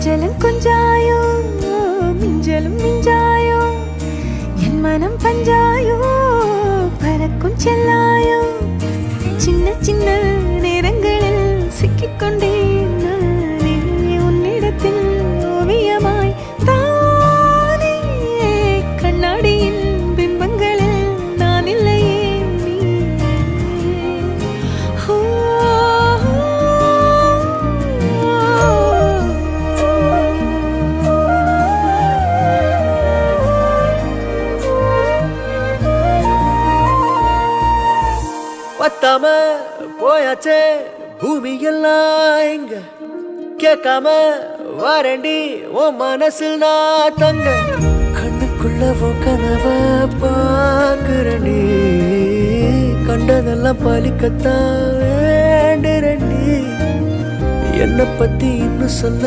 கொஞ்சலும் கொஞ்சாயோ மிஞ்சலும் மிஞ்சாயோ என் மனம் பஞ்சாயோ பறக்கும் செல்லாயோ சின்ன சின்ன நேரங்களில் சிக்கிக்கொண்டேன் நானே உன்னிடத்தில் ஓவியமாய் தானே கண்ணாடியின் பிம்பங்களில் நான் இல்லையே நீ பத்தாம போயாச்சே பூமி எல்லாம் இங்க கேட்காம வாரண்டி உன் மனசில் நான் தங்க கண்ணுக்குள்ள கனவ பாக்குறண்டி கண்டதெல்லாம் பலிக்கத்தான் வேண்டுறண்டி என்னை பத்தி இன்னும் சொல்ல